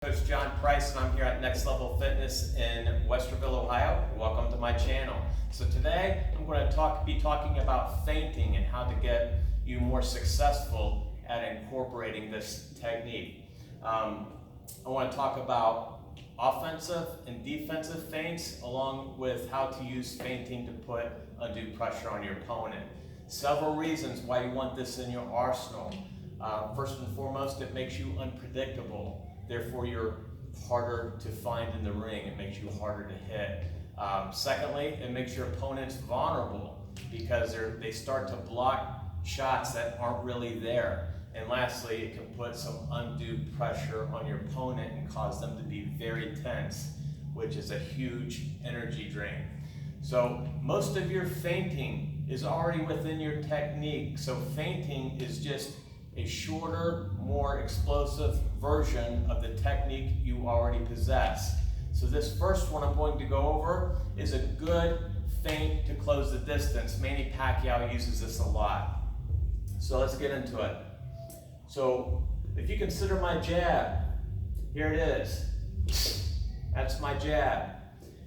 Coach John Price, and I'm here at Next Level Fitness in Westerville, Ohio. Welcome to my channel. So today I'm going to be talking about feinting and how to get you more successful at incorporating this technique. I want to talk about offensive and defensive feints, along with how to use feinting to put undue pressure on your opponent. Several reasons why you want this in your arsenal. First and foremost, it makes you unpredictable. Therefore, you're harder to find in the ring. It makes you harder to hit. Secondly, it makes your opponents vulnerable because they start to block shots that aren't really there. And lastly, it can put some undue pressure on your opponent and cause them to be very tense, which is a huge energy drain. So most of your feinting is already within your technique. So feinting is just a shorter, more explosive version of the technique you already possess. So this first one I'm going to go over is a good feint to close the distance. Manny Pacquiao uses this a lot. So let's get into it. So if you consider my jab, here it is. That's my jab.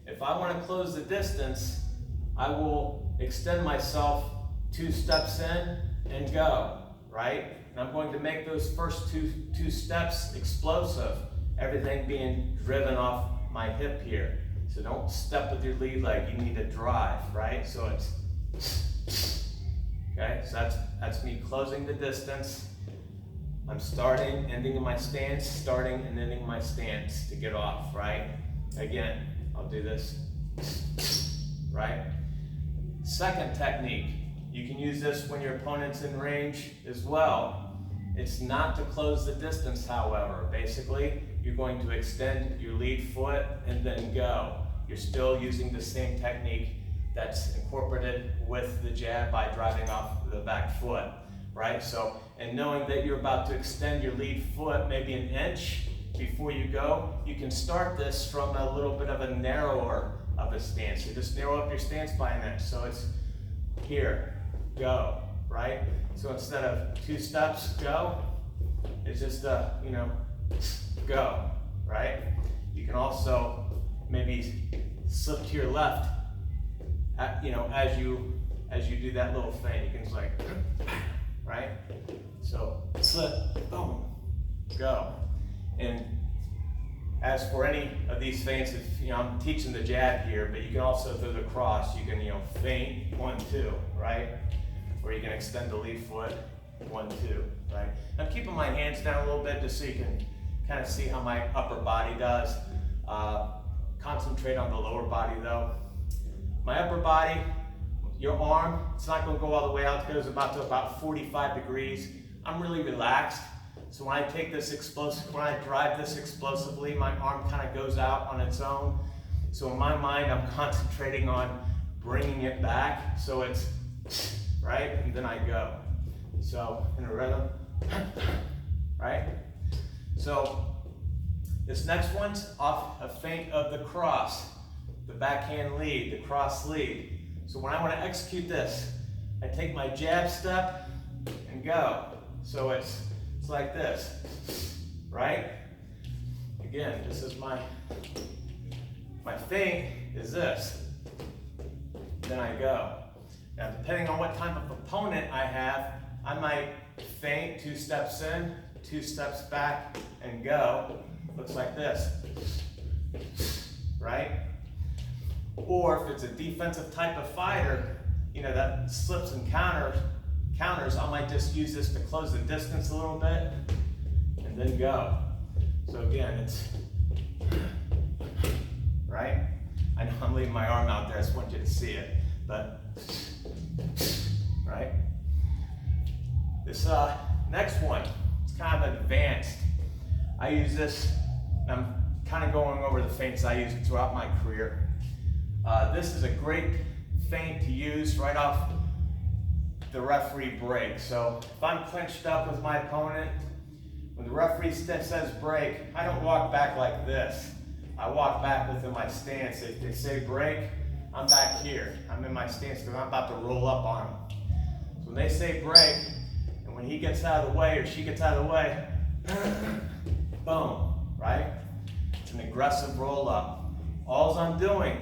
If I want to close the distance, I will extend myself 2 steps in and go, right? And I'm going to make those first two steps explosive, everything being driven off my hip here. So don't step with your lead leg, you need to drive, right? So it's, okay, so that's me closing the distance. I'm starting, ending in my stance, starting and ending my stance to get off, right? Again, I'll do this, right? Second technique, you can use this when your opponent's in range as well. It's not to close the distance, however. Basically, you're going to extend your lead foot and then go. You're still using the same technique that's incorporated with the jab by driving off the back foot, right? So, and knowing that you're about to extend your lead foot maybe an inch before you go, you can start this from a little bit of a narrower of a stance. You just narrow up your stance by an inch. So it's here, go, right? So instead of 2 steps, go, it's just go, right? You can also maybe slip to your left, as you do that little feint. You can just like, right? So slip, boom, go. And as for any of these feints, if I'm teaching the jab here, but you can also through the cross, you can feint 1, 2, right? Or you can extend the lead foot 1, 2, right? I'm keeping my hands down a little bit just so you can kind of see how my upper body does. Concentrate on the lower body though. My upper body, your arm, it's not going to go all the way out. It goes about 45 degrees. I'm really relaxed. So when I take this when I drive this explosively, my arm kind of goes out on its own. So in my mind, I'm concentrating on bringing it back. So it's right, and then I go. So in a rhythm, right? So this next one's off a feint of the cross, the backhand lead, the cross lead. So when I want to execute this, I take my jab step and go. So it's like this, right? Again, this is my feint is this. Then I go. Now, depending on what type of opponent I have, I might feint 2 steps in, 2 steps back, and go. Looks like this, right? Or if it's a defensive type of fighter, that slips and counters, I might just use this to close the distance a little bit, and then go. So again, it's, right? I know I'm leaving my arm out there, I just want you to see it, but right? This next one, it's kind of advanced. I use this, I'm kind of going over the feints I use throughout my career. This is a great feint to use right off the referee break. So if I'm clinched up with my opponent, when the referee says break, I don't walk back like this. I walk back within my stance. If they say break, I'm back here. I'm in my stance because I'm about to roll up on them. So when they say break, and when he gets out of the way or she gets out of the way, boom, right? an aggressive roll up. All I'm doing,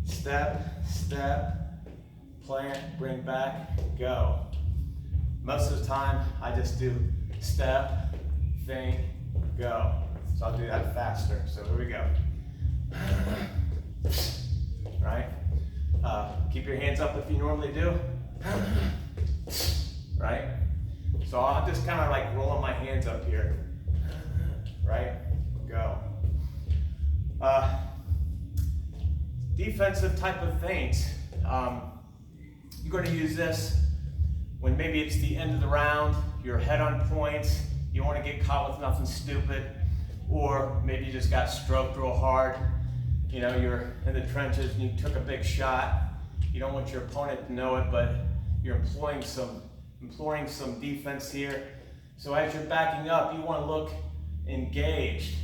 step, step, plant, bring back, go. Most of the time, I just do step, feint, go. So I'll do that faster. So here we go. Right? Keep your hands up if you normally do. Right? So I'm just kind of like rolling my hands up here. Right? Go. Defensive type of feints. You're going to use this when maybe it's the end of the round, your head on point, you don't want to get caught with nothing stupid, or maybe you just got stroked real hard. You know, you're in the trenches and you took a big shot. You don't want your opponent to know it, but you're employing some defense here. So as you're backing up, you want to look engaged.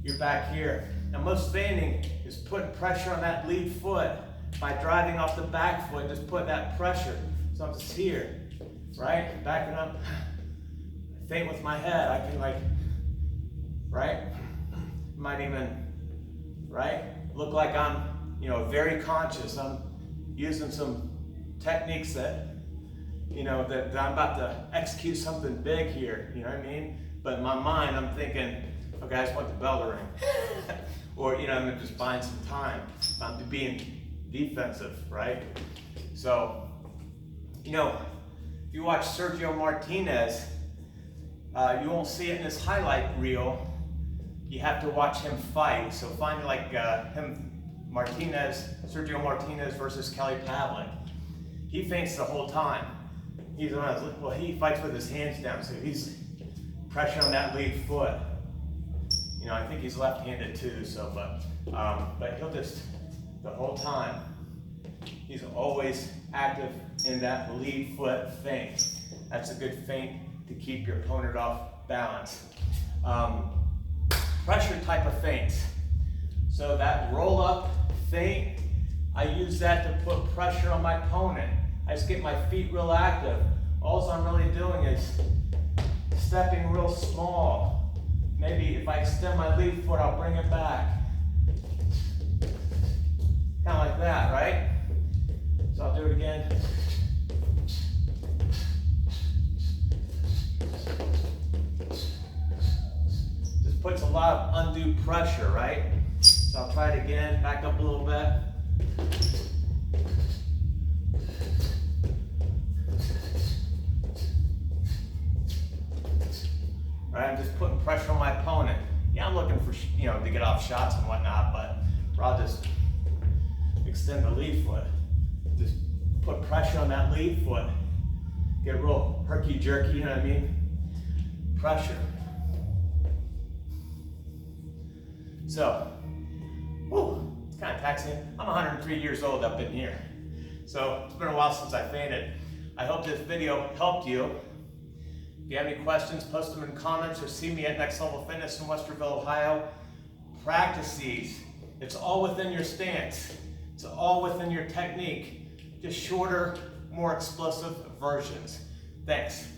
You're back here. Now most feinting is putting pressure on that lead foot by driving off the back foot, just put that pressure. So I'm just here, right? Backing up, feint with my head. I can like, right? Might even, right? Look like I'm, you know, very conscious. I'm using some techniques that, you know, that I'm about to execute something big here, you know what I mean? But in my mind, I'm thinking, okay, I just want the bell to ring. Or, you know, I'm just buying some time. I'm being defensive, right? So, you know, if you watch Sergio Martinez, you won't see it in his highlight reel. You have to watch him fight. So find like Sergio Martinez versus Kelly Pavlik. He feints the whole time. He fights with his hands down, so he's pressure on that lead foot. You know, I think he's left-handed too, so, but he'll just, the whole time, he's always active in that lead foot feint. That's a good feint to keep your opponent off balance. Pressure type of feints. So that roll up feint, I use that to put pressure on my opponent. I just get my feet real active. All I'm really doing is stepping real small. Maybe if I extend my lead foot, I'll bring it back. Kind of like that, right? So I'll do it again. Just puts a lot of undue pressure, right? So I'll try it again, back up a little bit. Right, I'm just putting pressure on my opponent. Yeah, I'm looking for, you know, to get off shots and whatnot, but I'll just extend the lead foot. Just put pressure on that lead foot. Get real herky-jerky, you know what I mean? Pressure. So, it's kind of taxing. I'm 103 years old up in here. So it's been a while since I feinted. I hope this video helped you. If you have any questions, post them in comments or see me at Next Level Fitness in Westerville, Ohio. Practice these. It's all within your stance. It's all within your technique. Just shorter, more explosive versions. Thanks.